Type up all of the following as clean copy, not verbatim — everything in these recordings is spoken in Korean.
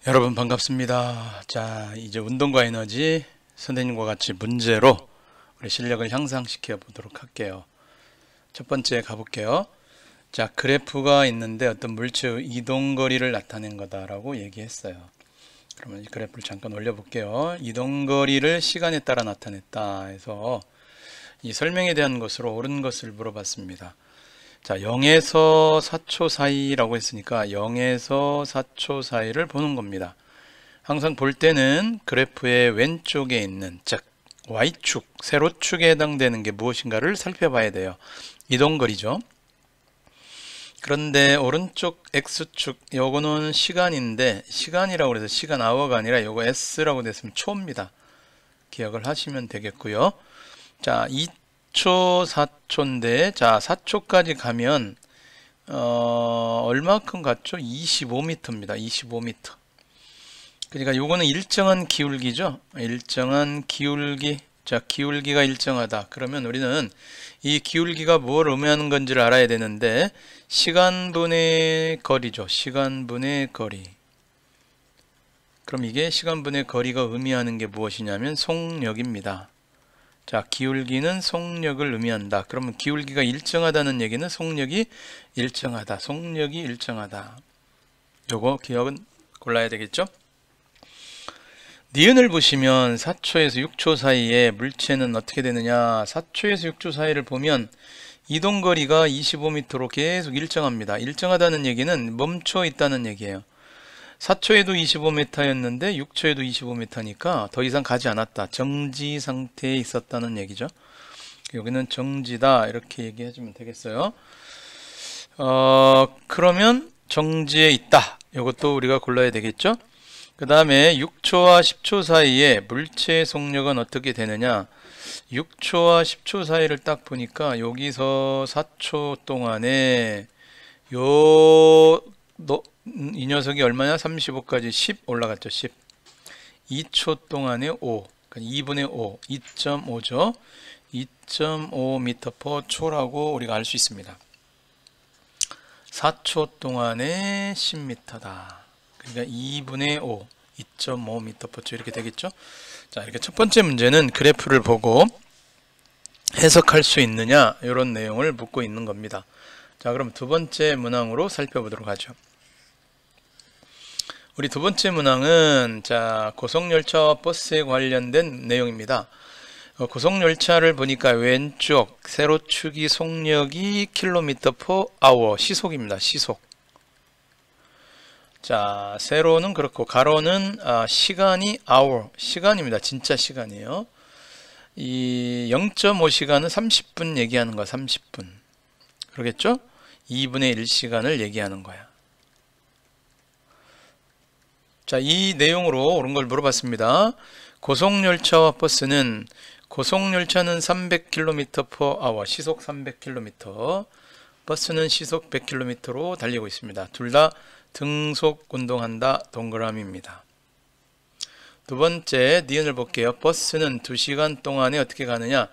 여러분 반갑습니다. 자, 이제 운동과 에너지 선생님과 같이 문제로 우리 실력을 향상시켜 보도록 할게요. 첫 번째 가볼게요. 자, 그래프가 있는데 어떤 물체의 이동거리를 나타낸 거다라고 얘기했어요. 그러면 이 그래프를 잠깐 올려볼게요. 이동거리를 시간에 따라 나타냈다 해서 이 설명에 대한 것으로 옳은 것을 물어봤습니다. 자, 0에서 4초 사이라고 했으니까 0에서 4초 사이를 보는 겁니다. 항상 볼 때는 그래프의 왼쪽에 있는, 즉 Y축, 세로축에 해당되는 게 무엇인가를 살펴봐야 돼요. 이동거리죠. 그런데 오른쪽 X축, 요거는 시간인데, 시간이라고 해서 시간 아워가 아니라 요거 S라고 됐으면 초입니다. 기억을 하시면 되겠고요. 자, 2초, 4초인데, 자, 4초까지 가면, 얼마큼 갔죠? 25m입니다. 25m. 그러니까 요거는 일정한 기울기죠? 일정한 기울기. 자, 기울기가 일정하다. 그러면 우리는 이 기울기가 뭘 의미하는 건지를 알아야 되는데, 시간분의 거리죠. 시간분의 거리. 그럼 이게 시간분의 거리가 의미하는 게 무엇이냐면 속력입니다. 자, 기울기는 속력을 의미한다. 그러면 기울기가 일정하다는 얘기는 속력이 일정하다. 속력이 일정하다. 요거 기억은 골라야 되겠죠? 니은을 보시면 4초에서 6초 사이에 물체는 어떻게 되느냐. 4초에서 6초 사이를 보면 이동거리가 25m로 계속 일정합니다. 일정하다는 얘기는 멈춰 있다는 얘기예요. 4초에도 25m였는데 6초에도 25m니까 더 이상 가지 않았다. 정지 상태에 있었다는 얘기죠. 여기는 정지다 이렇게 얘기해주면 되겠어요. 그러면 정지에 있다. 이것도 우리가 골라야 되겠죠. 그 다음에 6초와 10초 사이에 물체의 속력은 어떻게 되느냐. 6초와 10초 사이를 딱 보니까 여기서 4초 동안에 이 녀석이 얼마냐? 35까지 10 올라갔죠. 10. 2초 동안에 5. 그러니까 2분의 5. 2.5죠. 2.5m/, 초라고 우리가 알 수 있습니다. 4초 동안에 10m다. 그러니까 2분의 5. 2.5m/초 이렇게 되겠죠. 자, 이렇게 첫 번째 문제는 그래프를 보고 해석할 수 있느냐 이런 내용을 묻고 있는 겁니다. 자, 그럼 두 번째 문항으로 살펴보도록 하죠. 우리 두 번째 문항은 자, 고속열차와 버스에 관련된 내용입니다. 고속열차를 보니까 왼쪽 세로축이 속력이 km/h 시속입니다. 시속. 자, 세로는 그렇고 가로는 시간이 hour, 시간입니다. 진짜 시간이에요. 이 0.5시간은 30분 얘기하는 거야. 30분. 그러겠죠? 2분의 1시간을 얘기하는 거야. 자, 이 내용으로 옳은 걸 물어봤습니다. 고속열차와 버스는 고속열차는 300km/h, 시속 300km, 버스는 시속 100km로 달리고 있습니다. 둘 다 등속 운동한다. 동그라미입니다. 두 번째 니은을 볼게요. 버스는 2시간 동안에 어떻게 가느냐.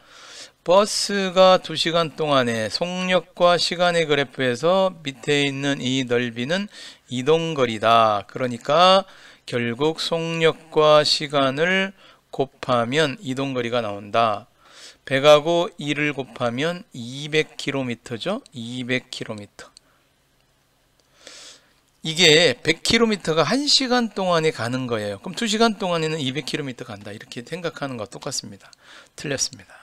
버스가 2시간 동안에 속력과 시간의 그래프에서 밑에 있는 이 넓이는 이동거리다. 그러니까 결국 속력과 시간을 곱하면 이동거리가 나온다. 100하고 2를 곱하면 200km죠. 200km. 이게 100km가 1시간 동안에 가는 거예요. 그럼 2시간 동안에는 200km 간다. 이렇게 생각하는 것과 똑같습니다. 틀렸습니다.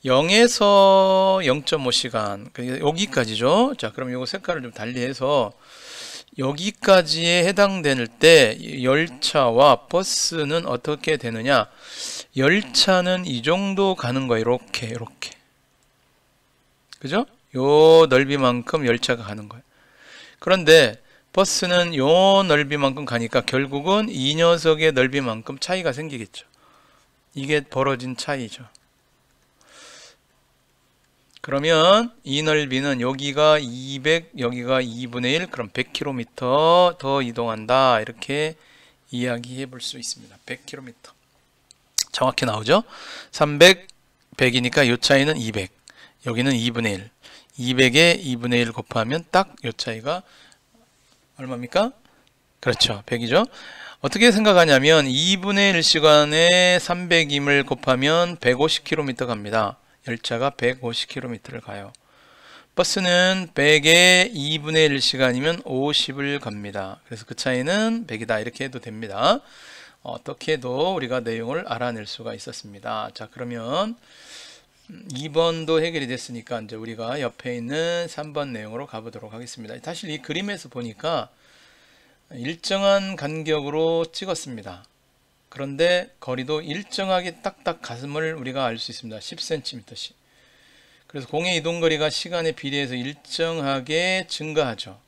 0에서 0.5시간, 여기까지죠. 자, 그럼 이거 색깔을 좀 달리해서 여기까지에 해당될 때 열차와 버스는 어떻게 되느냐. 열차는 이 정도 가는 거예요. 이렇게. 그죠? 요 넓이만큼 열차가 가는 거예요. 그런데 버스는 요 넓이만큼 가니까 결국은 이 녀석의 넓이만큼 차이가 생기겠죠. 이게 벌어진 차이죠. 그러면 이 넓이는 여기가 200, 여기가 2분의 1, 그럼 100km 더 이동한다. 이렇게 이야기해 볼 수 있습니다. 100km. 정확히 나오죠? 300, 100이니까 이 차이는 200. 여기는 2분의 1. 200에 2분의 1 곱하면 딱 이 차이가 얼마입니까? 그렇죠. 100이죠. 어떻게 생각하냐면 2분의 1시간에 300임을 곱하면 150km 갑니다. 열차가 150km를 가요. 버스는 100에 2분의 1시간이면 50을 갑니다. 그래서 그 차이는 100이다. 이렇게 해도 됩니다. 어떻게 해도 우리가 내용을 알아낼 수가 있었습니다. 자, 그러면 2번도 해결이 됐으니까 이제 우리가 옆에 있는 3번 내용으로 가보도록 하겠습니다. 사실 이 그림에서 보니까 일정한 간격으로 찍었습니다. 그런데 거리도 일정하게 딱딱 가슴을 우리가 알 수 있습니다. 10cm씩. 그래서 공의 이동거리가 시간에 비례해서 일정하게 증가하죠.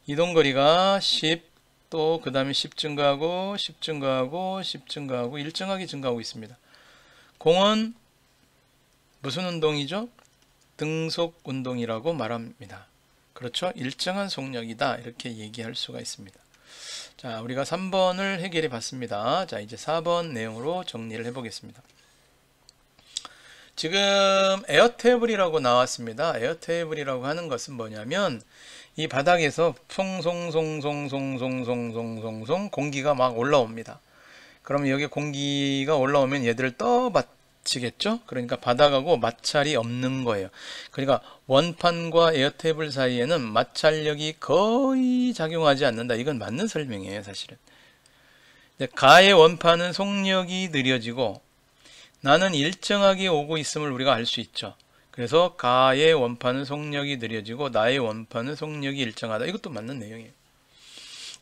이동거리가 10, 또 그 다음에 10 증가하고 10 증가하고 10 증가하고 일정하게 증가하고 있습니다. 공은 무슨 운동이죠? 등속 운동이라고 말합니다. 그렇죠? 일정한 속력이다. 이렇게 얘기할 수가 있습니다. 자, 우리가 3번을 해결해 봤습니다. 자, 이제 4번 내용으로 정리를 해 보겠습니다. 지금 에어테이블이라고 나왔습니다. 에어테이블이라고 하는 것은 뭐냐면 이 바닥에서 송송송송송송송송송 공기가 막 올라옵니다. 그러면 여기 공기가 올라오면 얘들을 떠받치겠죠? 그러니까 바닥하고 마찰이 없는 거예요. 그러니까 원판과 에어테이블 사이에는 마찰력이 거의 작용하지 않는다. 이건 맞는 설명이에요, 사실은. 가의 원판은 속력이 느려지고 나는 일정하게 오고 있음을 우리가 알 수 있죠. 그래서 가의 원판은 속력이 느려지고 나의 원판은 속력이 일정하다. 이것도 맞는 내용이에요.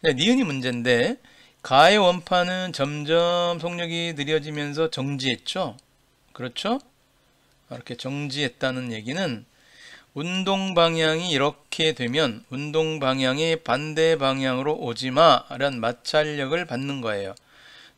니은이 문제인데 가의 원판은 점점 속력이 느려지면서 정지했죠. 그렇죠? 이렇게 정지했다는 얘기는 운동 방향이 이렇게 되면 운동 방향의 반대 방향으로 오지마 라는 마찰력을 받는 거예요.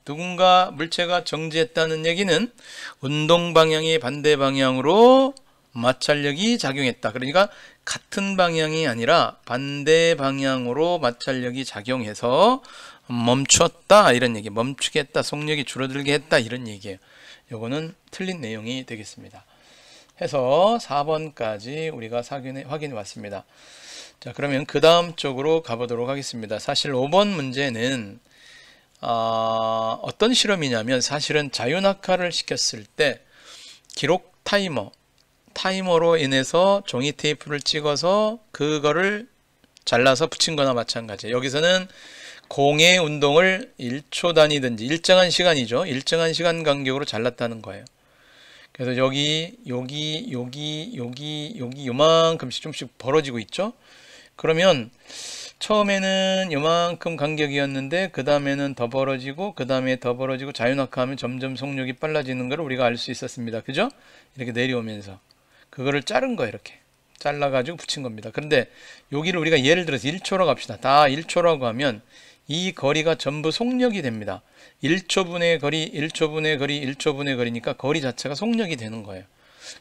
누군가 물체가 정지했다는 얘기는 운동 방향의 반대 방향으로 마찰력이 작용했다. 그러니까 같은 방향이 아니라 반대 방향으로 마찰력이 작용해서 멈췄다 이런 얘기. 멈추게 했다. 속력이 줄어들게 했다 이런 얘기예요. 요거는 틀린 내용이 되겠습니다. 해서 4번까지 우리가 확인해 왔습니다. 자, 그러면 그 다음 쪽으로 가보도록 하겠습니다. 사실 5번 문제는 어떤 실험이냐면 사실은 자유낙하를 시켰을 때 기록 타이머로 인해서 종이 테이프를 찍어서 그거를 잘라서 붙인 거나 마찬가지예요. 여기서는 공의 운동을 1초 단위든지 일정한 시간이죠. 일정한 시간 간격으로 잘랐다는 거예요. 그래서 여기 요만큼씩 좀씩 벌어지고 있죠. 그러면 처음에는 요만큼 간격이었는데 그 다음에는 더 벌어지고 그 다음에 더 벌어지고 자유낙하하면 점점 속력이 빨라지는 걸 우리가 알 수 있었습니다. 그죠? 이렇게 내려오면서 그거를 자른 거예요. 이렇게 잘라가지고 붙인 겁니다. 그런데 여기를 우리가 예를 들어서 1초라고 합시다. 다 1초라고 하면 이 거리가 전부 속력이 됩니다. 1초분의 거리, 1초분의 거리, 1초분의 거리니까 거리 자체가 속력이 되는 거예요.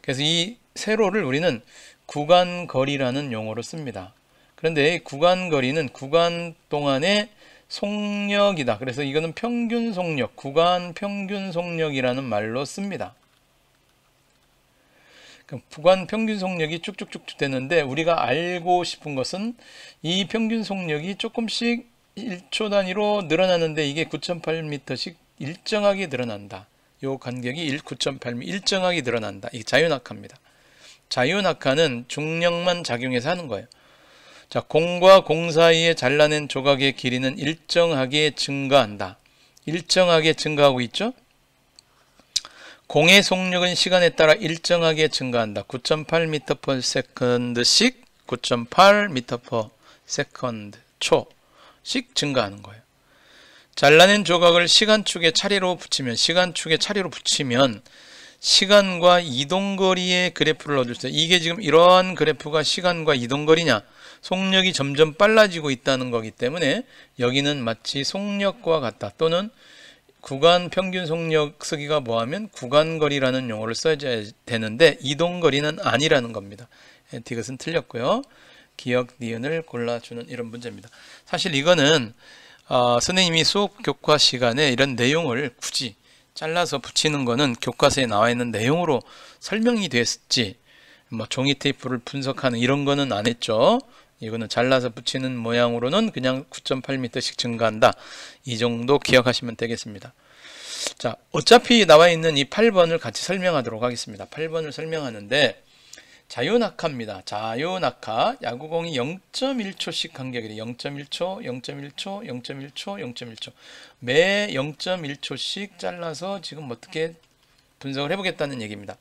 그래서 이 세로를 우리는 구간거리라는 용어로 씁니다. 그런데 구간거리는 구간 동안의 속력이다. 그래서 이거는 평균 속력, 구간 평균 속력이라는 말로 씁니다. 구간 평균 속력이 쭉쭉쭉 되는데 우리가 알고 싶은 것은 이 평균 속력이 조금씩 1초 단위로 늘어나는데 이게 9.8m씩 일정하게 늘어난다. 요 간격이 9.8m 일정하게 늘어난다. 이게 자유낙하입니다. 자유낙하는 중력만 작용해서 하는 거예요. 자, 공과 공 사이에 잘라낸 조각의 길이는 일정하게 증가한다. 일정하게 증가하고 있죠? 공의 속력은 시간에 따라 일정하게 증가한다. 9.8m/s씩 9.8m/s 초씩 증가하는 거예요. 잘라낸 조각을 시간축의 차례로 붙이면 시간과 이동거리의 그래프를 얻을 수 있어요. 이게 지금 이러한 그래프가 시간과 이동거리냐? 속력이 점점 빨라지고 있다는 거기 때문에 여기는 마치 속력과 같다. 또는 구간 평균 속력 쓰기가 뭐하면 구간거리라는 용어를 써야 되는데 이동거리는 아니라는 겁니다. 이것은 틀렸고요. 기억, 니은을 골라주는 이런 문제입니다. 사실 이거는 선생님이 수업 교과 시간에 이런 내용을 굳이 잘라서 붙이는 거는 교과서에 나와 있는 내용으로 설명이 됐지 뭐 종이 테이프를 분석하는 이런 거는 안 했죠. 이거는 잘라서 붙이는 모양으로는 그냥 9.8m씩 증가한다. 이 정도 기억하시면 되겠습니다. 자, 어차피 나와 있는 이 8번을 같이 설명하도록 하겠습니다. 8번을 설명하는데 자유낙하입니다. 자유낙하. 야구공이 0.1초씩 간격이래. 0.1초, 0.1초, 0.1초, 0.1초. 매 0.1초씩 잘라서 지금 어떻게 분석을 해보겠다는 얘기입니다.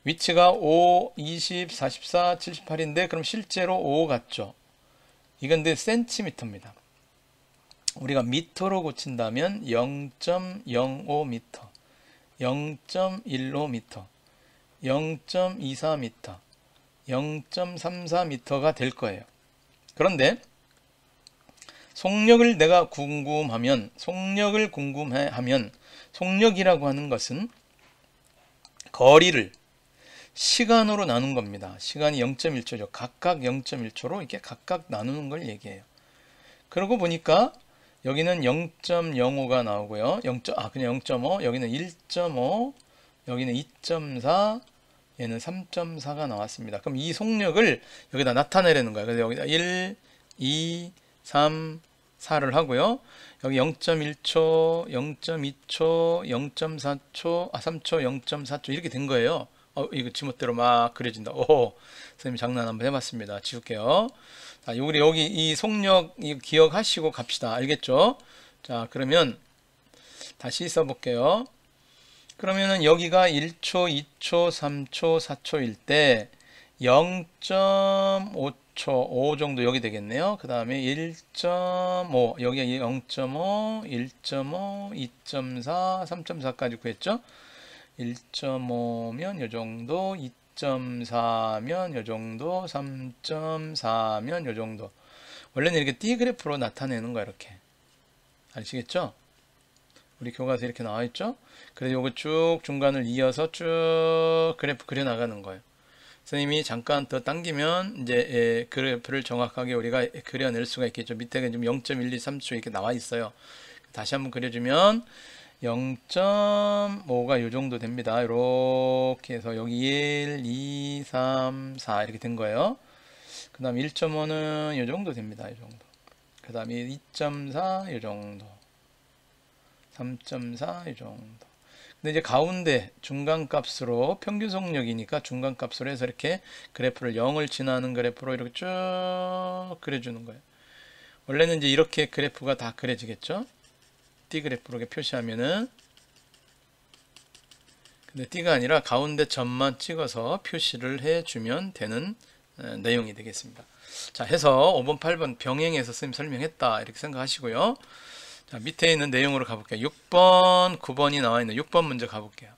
위치가 5, 20, 44, 78인데 그럼 실제로 5 같죠? 이건 근데 센티미터입니다. 우리가 미터로 고친다면 0.05m, 0.15m, 0.24m, 0.34m가 될 거예요. 그런데 속력을 내가 궁금하면, 속력이라고 하는 것은 거리를 시간으로 나눈 겁니다. 시간이 0.1초죠. 각각 0.1초로 이렇게 각각 나누는 걸 얘기해요. 그러고 보니까 여기는 0.05가 나오고요. 그냥 0.5, 여기는 1.5, 여기는 2.4, 얘는 3.4가 나왔습니다. 그럼 이 속력을 여기다 나타내려는 거예요. 그래서 여기다 1, 2, 3, 4를 하고요. 여기 0.1초, 0.2초, 0.4초, 3초, 0.4초 이렇게 된 거예요. 이거 지멋대로 막 그려진다. 오, 선생님 장난 한번 해봤습니다. 지울게요. 자, 우리 여기 이 속력 이거 기억하시고 갑시다. 알겠죠? 자, 그러면 다시 써볼게요. 그러면은 여기가 1초, 2초, 3초, 4초일 때 0.5초, 5 정도 여기 되겠네요. 그 다음에 1.5, 여기가 0.5, 1.5, 2.4, 3.4까지 구했죠? 1.5면 요 정도, 2.4면 요 정도, 3.4면 요 정도. 원래는 이렇게 띠 그래프로 나타내는 거야, 이렇게. 아시겠죠? 우리 교과서에 이렇게 나와 있죠? 그래서 요거 쭉 중간을 이어서 쭉 그래프 그려 나가는 거예요. 선생님이 잠깐 더 당기면 이제 그래프를 정확하게 우리가 그려낼 수가 있겠죠. 밑에 지금 0.123초 이렇게 나와 있어요. 다시 한번 그려주면 0.5가 요 정도 됩니다. 이렇게 해서 여기 1, 2, 3, 4 이렇게 된 거예요. 그 다음 1.5는 요 정도 됩니다. 요 정도. 그 다음에 2.4 요 정도. 3.4 요 정도. 근데 이제 가운데 중간값으로 평균 속력이니까 중간값으로 해서 이렇게 그래프를 0을 지나는 그래프로 이렇게 쭉 그려주는 거예요. 원래는 이제 이렇게 그래프가 다 그려지겠죠? 띠 그래프로 이렇게 표시하면은, 근데 띠가 아니라 가운데 점만 찍어서 표시를 해주면 되는 내용이 되겠습니다. 자, 해서 5번, 8번 병행해서 선생님 설명했다 이렇게 생각하시고요. 자, 밑에 있는 내용으로 가볼게요. 6번, 9번이 나와 있는 6번 문제 가볼게요.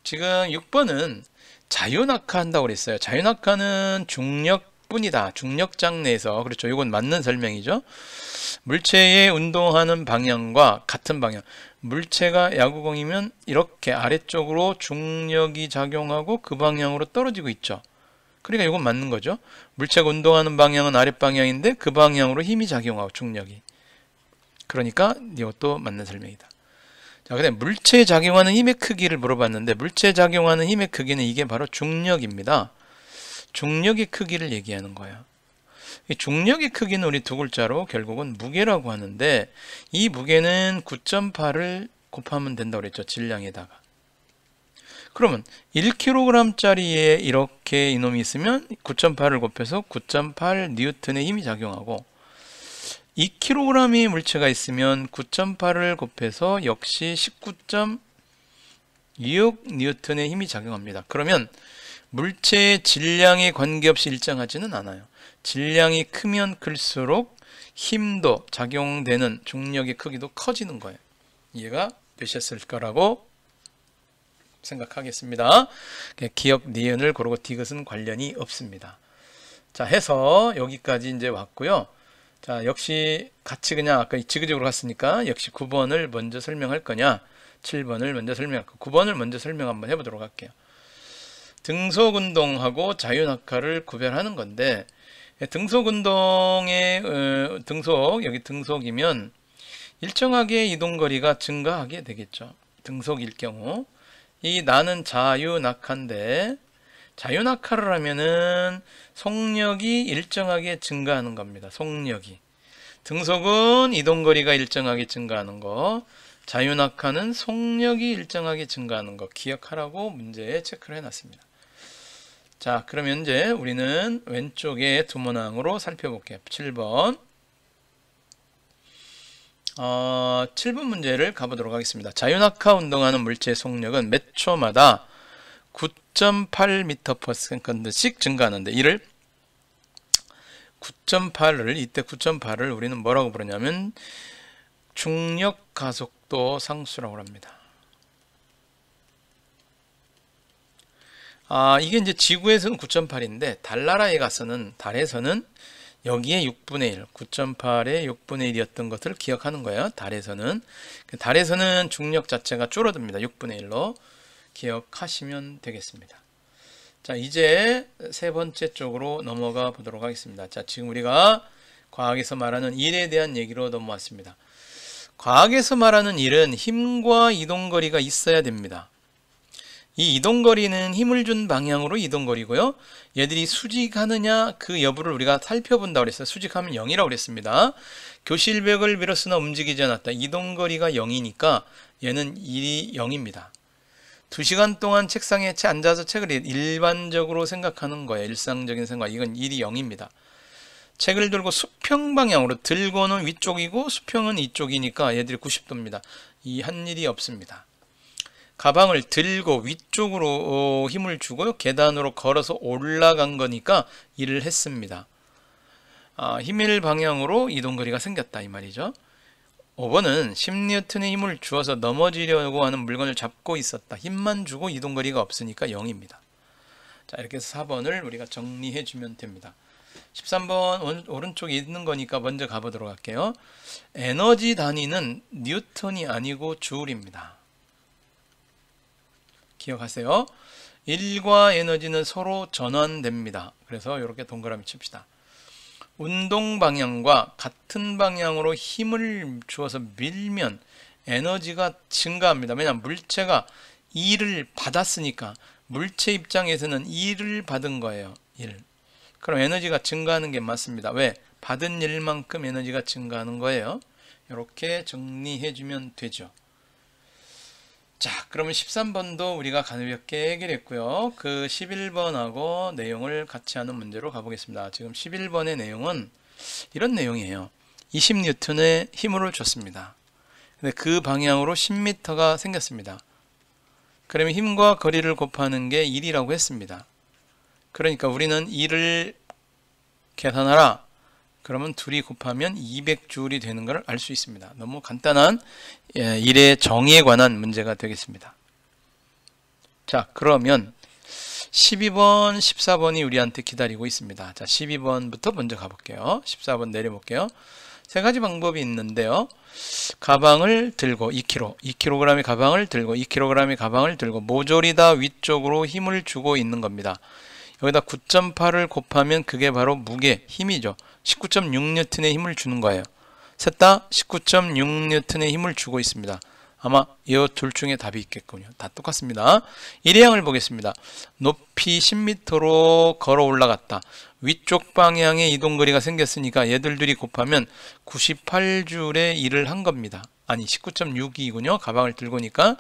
지금 6번은 자유낙하 한다고 그랬어요. 자유낙하는 중력뿐이다. 중력장 내에서, 그렇죠. 이건 맞는 설명이죠. 물체의 운동하는 방향과 같은 방향. 물체가 야구공이면 이렇게 아래쪽으로 중력이 작용하고 그 방향으로 떨어지고 있죠. 그러니까 이건 맞는 거죠. 물체가 운동하는 방향은 아랫방향인데 그 방향으로 힘이 작용하고 중력이. 그러니까 이것도 맞는 설명이다. 자, 근데 물체에 작용하는 힘의 크기를 물어봤는데 물체에 작용하는 힘의 크기는 이게 바로 중력입니다. 중력의 크기를 얘기하는 거예요. 이 중력의 크기는 우리 두 글자로 결국은 무게라고 하는데 이 무게는 9.8을 곱하면 된다고 그랬죠. 질량에다가. 그러면 1kg짜리에 이렇게 이놈이 있으면 9.8을 곱해서 9.8 뉴턴의 힘이 작용하고 2kg의 물체가 있으면 9.8을 곱해서 역시 19.26 뉴턴의 힘이 작용합니다. 그러면 물체의 질량에 관계없이 일정하지는 않아요. 질량이 크면 클수록 힘도 작용되는 중력의 크기도 커지는 거예요. 이해가 되셨을 거라고 생각하겠습니다. 기억 니은을 고르고 디귿은 관련이 없습니다. 자, 해서 여기까지 이제 왔고요. 자, 역시 같이 그냥 아까 지그재그로 갔으니까 역시 9번을 먼저 설명할 거냐 7번을 먼저 설명할 거 9번을 먼저 설명 한번 해보도록 할게요. 등속운동하고 자유낙하를 구별하는 건데 등속운동의 여기 등속이면 일정하게 이동거리가 증가하게 되겠죠. 등속일 경우 이 나는 자유낙하인데 자유낙하를 하면은 속력이 일정하게 증가하는 겁니다. 속력이. 등속은 이동거리가 일정하게 증가하는 거, 자유낙하는 속력이 일정하게 증가하는 거 기억하라고 문제에 체크를 해놨습니다. 자, 그러면 이제 우리는 왼쪽에 두 문항으로 살펴볼게요. 7번. 7번 문제를 가보도록 하겠습니다. 자유낙하 운동하는 물체의 속력은 몇 초마다 9.8m/s씩 증가하는데, 이를 9.8을 이때 9.8을 우리는 뭐라고 부르냐면 중력 가속도 상수라고 합니다. 이게 이제 지구에서는 9.8인데 달나라에 가서는, 달에서는 여기에 6분의 1, 9.8의 6분의 1이었던 것을 기억하는 거예요. 달에서는 중력 자체가 줄어듭니다. 6분의 1로 기억하시면 되겠습니다. 자, 이제 세 번째 쪽으로 넘어가 보도록 하겠습니다. 자, 지금 우리가 과학에서 말하는 일에 대한 얘기로 넘어왔습니다. 과학에서 말하는 일은 힘과 이동거리가 있어야 됩니다. 이 이동거리는 힘을 준 방향으로 이동거리고요. 얘들이 수직하느냐 그 여부를 우리가 살펴본다고 그랬어요. 수직하면 0이라고 그랬습니다. 교실벽을 밀었으나 움직이지 않았다. 이동거리가 0이니까 얘는 1이 0입니다. 2시간 동안 책상에 앉아서 책을 일반적으로 생각하는 거예요. 일상적인 생각. 이건 1이 0입니다. 책을 들고 수평 방향으로 들고는 위쪽이고 수평은 이쪽이니까 얘들이 90도입니다. 이 한 일이 없습니다. 가방을 들고 위쪽으로 힘을 주고요. 계단으로 걸어서 올라간 거니까 일을 했습니다. 힘일 방향으로 이동거리가 생겼다 이 말이죠. 5번은 10N의 힘을 주어서 넘어지려고 하는 물건을 잡고 있었다. 힘만 주고 이동거리가 없으니까 0입니다. 자, 이렇게 해서 4번을 우리가 정리해 주면 됩니다. 13번 오른쪽에 있는 거니까 먼저 가보도록 할게요. 에너지 단위는 뉴턴이 아니고 주울입니다. 기억하세요. 일과 에너지는 서로 전환됩니다. 그래서 이렇게 동그라미 칩시다. 운동 방향과 같은 방향으로 힘을 주어서 밀면 에너지가 증가합니다. 왜냐하면 물체가 E를 받았으니까 물체 입장에서는 E를 받은 거예요. 1. 그럼 에너지가 증가하는 게 맞습니다. 왜? 받은 일만큼 에너지가 증가하는 거예요. 이렇게 정리해 주면 되죠. 자, 그러면 13번도 우리가 가볍게 해결했고요. 그 11번하고 내용을 같이 하는 문제로 가보겠습니다. 지금 11번의 내용은 이런 내용이에요. 20N의 힘을 줬습니다. 근데 그 방향으로 10m가 생겼습니다. 그러면 힘과 거리를 곱하는 게 1이라고 했습니다. 그러니까 우리는 1을 계산하라. 그러면 둘이 곱하면 200J이 되는 걸 알 수 있습니다. 너무 간단한 일의 정의에 관한 문제가 되겠습니다. 자, 그러면 12번, 14번이 우리한테 기다리고 있습니다. 자, 12번부터 먼저 가볼게요. 14번 내려볼게요. 세 가지 방법이 있는데요. 가방을 들고 2kg의 가방을 들고 2kg의 가방을 들고 모조리 다 위쪽으로 힘을 주고 있는 겁니다. 여기다 9.8을 곱하면 그게 바로 무게, 힘이죠. 19.6N의 힘을 주는 거예요. 셋 다 19.6N의 힘을 주고 있습니다. 아마 이 둘 중에 답이 있겠군요. 다 똑같습니다. 일회항을 보겠습니다. 높이 10m로 걸어 올라갔다. 위쪽 방향에 이동거리가 생겼으니까 얘들 둘이 곱하면 98J의 일을 한 겁니다. 아니 19.6이군요. 가방을 들고니까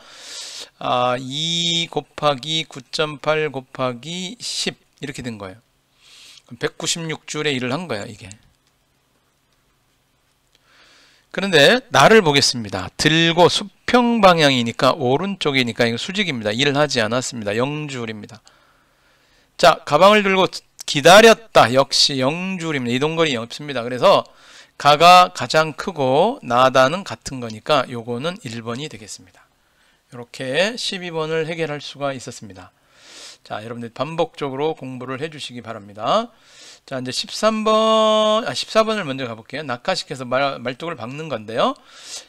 2 곱하기 9.8 곱하기 10 이렇게 된 거예요. 196J의 일을 한 거야 이게. 그런데 나를 보겠습니다. 들고 수평 방향이니까 오른쪽이니까 이거 수직입니다. 일을 하지 않았습니다. 0J입니다. 자, 가방을 들고 기다렸다. 역시 0J입니다. 이동거리 없습니다. 그래서 가가 가장 크고 나다는 같은 거니까 요거는 1번이 되겠습니다. 이렇게 12번을 해결할 수가 있었습니다. 자, 여러분들 반복적으로 공부를 해 주시기 바랍니다. 자, 이제 14번을 먼저 가볼게요. 낙하시켜서 말뚝을 박는 건데요.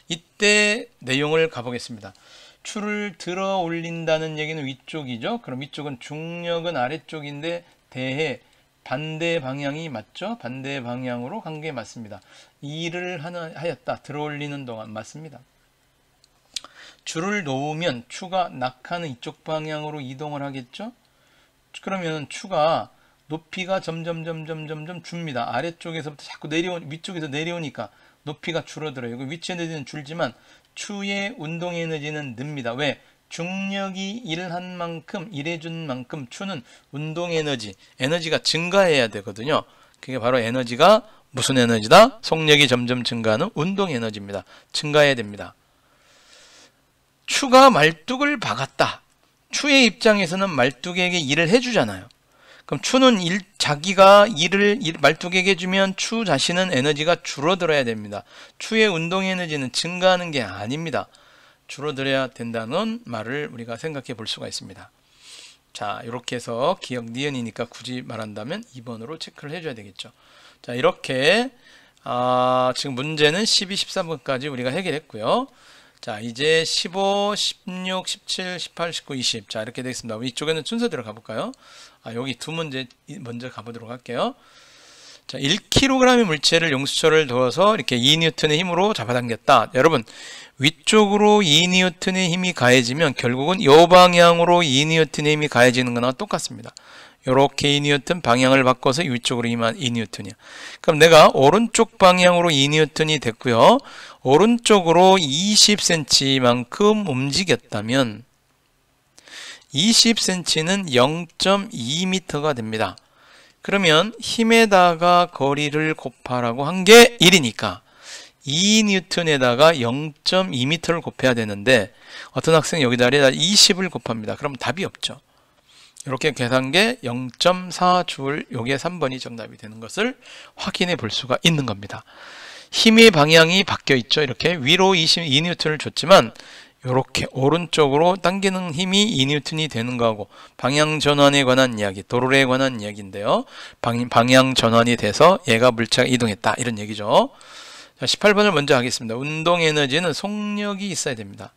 이때 내용을 가보겠습니다. 줄을 들어 올린다는 얘기는 위쪽이죠. 그럼 위쪽은 중력은 아래쪽인데 대해 반대 방향이 맞죠? 반대 방향으로 간 게 맞습니다. 일을 하였다. 들어 올리는 동안 맞습니다. 줄을 놓으면 추가 낙하는 이쪽 방향으로 이동을 하겠죠? 그러면 추가 높이가 점점 줍니다. 아래쪽에서부터 자꾸 위쪽에서 내려오니까 높이가 줄어들어요. 이거 위치 에너지는 줄지만 추의 운동 에너지는 늡니다. 왜? 중력이 일한 만큼, 일해준 만큼 추는 운동 에너지가 증가해야 되거든요. 그게 바로 에너지가 무슨 에너지다? 속력이 점점 증가하는 운동 에너지입니다. 증가해야 됩니다. 추가 말뚝을 박았다. 추의 입장에서는 말뚝에게 일을 해주잖아요. 그럼 추는 자기가 말뚝에게 주면 추 자신은 에너지가 줄어들어야 됩니다. 추의 운동 에너지는 증가하는 게 아닙니다. 줄어들어야 된다는 말을 우리가 생각해 볼 수가 있습니다. 자, 이렇게 해서 기억 니은이니까 굳이 말한다면 2번으로 체크를 해줘야 되겠죠. 자, 이렇게 지금 문제는 12, 13번까지 우리가 해결했고요. 자, 이제 15, 16, 17, 18, 19, 20. 자, 이렇게 되겠습니다. 이쪽에는 순서대로 가볼까요? 여기 두 문제 먼저 가보도록 할게요. 자, 1kg의 물체를 용수철을 넣어서 이렇게 2N의 힘으로 잡아당겼다. 여러분, 위쪽으로 2N의 힘이 가해지면 결국은 이 방향으로 2N의 힘이 가해지는 거나 똑같습니다. 이렇게 2N 방향을 바꿔서 위쪽으로 2N이야. 그럼 내가 오른쪽 방향으로 2N이 됐고요. 오른쪽으로 20cm만큼 움직였다면 20cm는 0.2m가 됩니다. 그러면 힘에다가 거리를 곱하라고 한 게 1이니까 2N에다가 0.2m를 곱해야 되는데 어떤 학생이 여기다가 20을 곱합니다. 그럼 답이 없죠. 이렇게 계산계 0.4줄, 요게 3번이 정답이 되는 것을 확인해 볼 수가 있는 겁니다. 힘의 방향이 바뀌어 있죠. 이렇게 위로 22N을 줬지만 이렇게 오른쪽으로 당기는 힘이 2N이 되는 거하고 방향 전환에 관한 이야기, 도로에 관한 이야기인데요. 방향 전환이 돼서 얘가 물체가 이동했다. 이런 얘기죠. 자, 18번을 먼저 하겠습니다. 운동 에너지는 속력이 있어야 됩니다.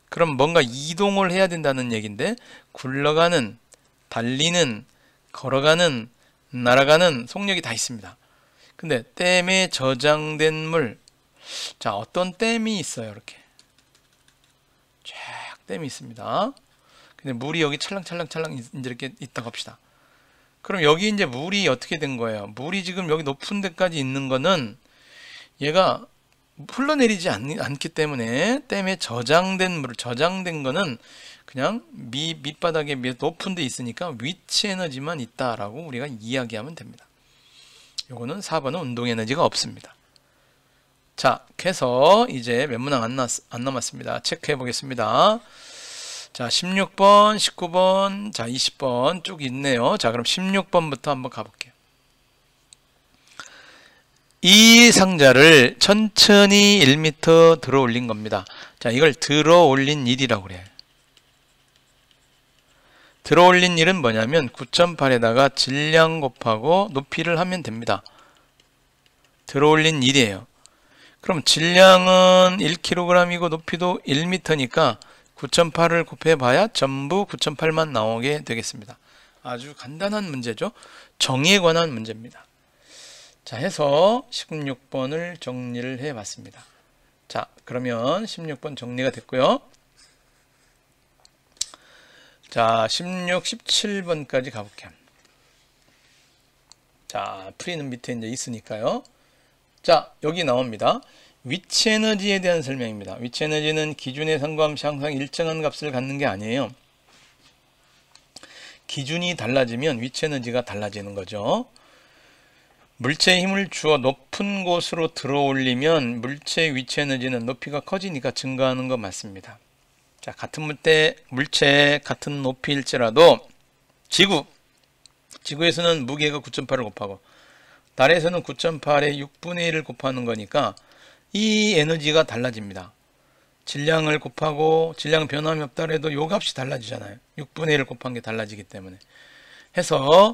그럼 뭔가 이동을 해야 된다는 얘기인데 굴러가는, 달리는, 걸어가는, 날아가는 속력이 다 있습니다. 근데 댐에 저장된 물, 자, 어떤 댐이 있어요. 이렇게 쫙 댐이 있습니다. 근데 물이 여기 찰랑찰랑 이제 이렇게 있다고 합시다. 그럼 여기 이제 물이 어떻게 된 거예요? 물이 지금 여기 높은 데까지 있는 거는 얘가 흘러내리지 않기 때문에 댐에 저장된 거는 그냥 밑바닥에 높은 데 있으니까 위치 에너지만 있다라고 우리가 이야기하면 됩니다. 요거는 4번은 운동 에너지가 없습니다. 자, 그래서 이제 몇 문항 안 남았습니다. 체크해 보겠습니다. 자, 16번, 19번, 자, 20번 쭉 있네요. 자, 그럼 16번부터 한번 가볼게요. 이 상자를 천천히 1m 들어 올린 겁니다. 자, 이걸 들어 올린 일이라고 그래요. 들어 올린 일은 뭐냐면 9.8에다가 질량 곱하고 높이를 하면 됩니다. 들어 올린 일이에요. 그럼 질량은 1kg이고 높이도 1m니까 9.8을 곱해봐야 전부 9.8만 나오게 되겠습니다. 아주 간단한 문제죠. 정의에 관한 문제입니다. 자, 해서 16번을 정리를 해봤습니다. 자, 그러면 16번 정리가 됐고요. 자, 16, 17번까지 가볼게요. 자, 풀이는 밑에 이제 있으니까요. 자, 여기 나옵니다. 위치 에너지에 대한 설명입니다. 위치 에너지는 기준에 상관없이 항상 일정한 값을 갖는 게 아니에요. 기준이 달라지면 위치 에너지가 달라지는 거죠. 물체에 힘을 주어 높은 곳으로 들어 올리면 물체의 위치 에너지는 높이가 커지니까 증가하는 거 맞습니다. 자, 같은 물체 같은 높이일지라도 지구에서는 무게가 9.8을 곱하고 달에서는 9.8에 6분의 1을 곱하는 거니까 이 에너지가 달라집니다. 질량을 곱하고 질량 변함이 없다 해도 요 값이 달라지잖아요. 6분의 1을 곱한 게 달라지기 때문에 해서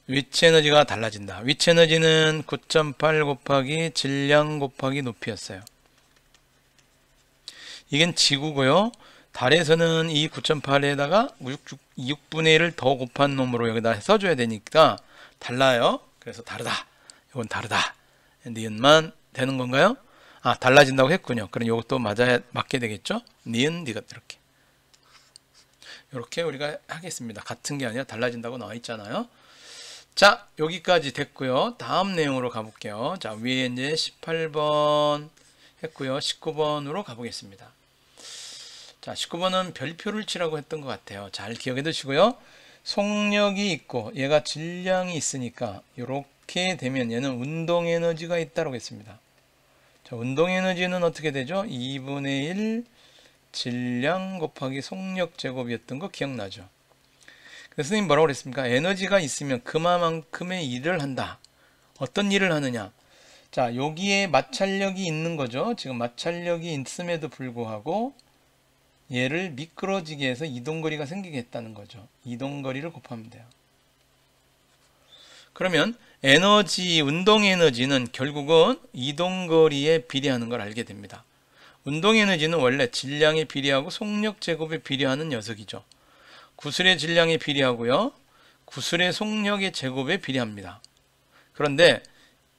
위치 에너지가 달라진다. 위치 에너지는 9.8 곱하기 질량 곱하기 높이였어요. 이건 지구고요. 달에서는 이 9.8에다가 6분의 1을 더 곱한 놈으로 여기다 써줘야 되니까 달라요. 그래서 다르다. 이건 다르다. 니은만 되는 건가요? 아, 달라진다고 했군요. 그럼 이것도 맞게 되겠죠? 니은, 니귿 이렇게. 이렇게 우리가 하겠습니다. 같은 게 아니라 달라진다고 나와 있잖아요. 자, 여기까지 됐고요. 다음 내용으로 가볼게요. 자, 위에 이제 18번 했고요. 19번으로 가보겠습니다. 자, 19번은 별표를 치라고 했던 것 같아요. 잘 기억해 두시고요. 속력이 있고 얘가 질량이 있으니까 이렇게 되면 얘는 운동 에너지가 있다고 했습니다. 자, 운동 에너지는 어떻게 되죠? 2분의 1 질량 곱하기 속력 제곱이었던 거 기억나죠? 그래서 선생님 뭐라고 그랬습니까? 에너지가 있으면 그만큼의 일을 한다. 어떤 일을 하느냐? 자, 여기에 마찰력이 있는 거죠. 지금 마찰력이 있음에도 불구하고 얘를 미끄러지게 해서 이동거리가 생기게 했다는 거죠. 이동거리를 곱하면 돼요. 그러면 에너지, 운동 에너지는 결국은 이동거리에 비례하는 걸 알게 됩니다. 운동 에너지는 원래 질량에 비례하고 속력 제곱에 비례하는 녀석이죠. 구슬의 질량에 비례하고요. 구슬의 속력의 제곱에 비례합니다. 그런데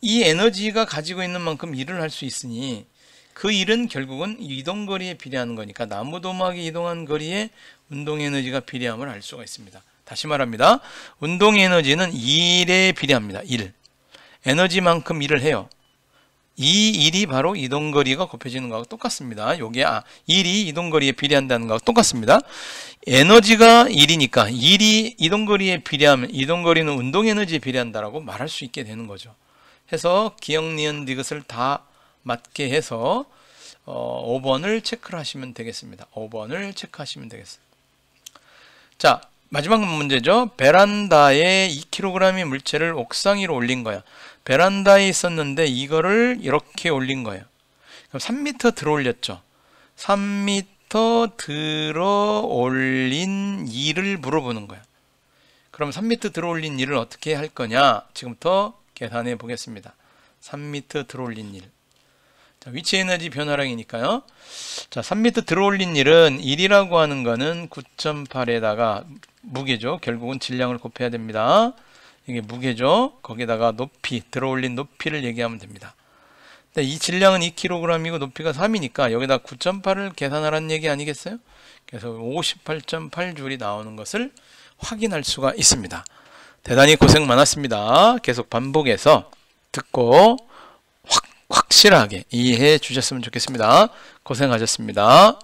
이 에너지가 가지고 있는 만큼 일을 할 수 있으니 그 일은 결국은 이동거리에 비례하는 거니까 나무도막이 이동한 거리에 운동 에너지가 비례함을 알 수가 있습니다. 다시 말합니다. 운동 에너지는 일에 비례합니다. 일. 에너지만큼 일을 해요. 이 일이 바로 이동거리가 곱해지는 거하고 똑같습니다. 요게 일이 이동거리에 비례한다는 거하고 똑같습니다. 에너지가 일이니까 일이 이동거리에 비례하면 이동거리는 운동에너지에 비례한다라고 말할 수 있게 되는 거죠. 해서 기억, 니은, 디귿을 다 맞게 해서 5번을 체크를 하시면 되겠습니다. 5번을 체크하시면 되겠습니다. 자, 마지막 문제죠. 베란다에 2kg의 물체를 옥상 위로 올린 거야. 베란다에 있었는데 이거를 이렇게 올린 거예요. 그럼 3m 들어 올렸죠. 3m 들어 올린 일을 물어보는 거야. 그럼 3m 들어 올린 일을 어떻게 할 거냐? 지금부터 계산해 보겠습니다. 3m 들어 올린 일. 자, 위치 에너지 변화량이니까요. 자, 3m 들어 올린 일은 1이라고 하는 거는 9.8에다가 무게죠. 결국은 질량을 곱해야 됩니다. 이게 무게죠. 거기다가 높이, 들어 올린 높이를 얘기하면 됩니다. 근데 이 질량은 2kg이고 높이가 3이니까 여기다 9.8을 계산하라는 얘기 아니겠어요? 그래서 58.8줄이 나오는 것을 확인할 수가 있습니다. 대단히 고생 많았습니다. 계속 반복해서 듣고 확실하게 이해해 주셨으면 좋겠습니다. 고생하셨습니다.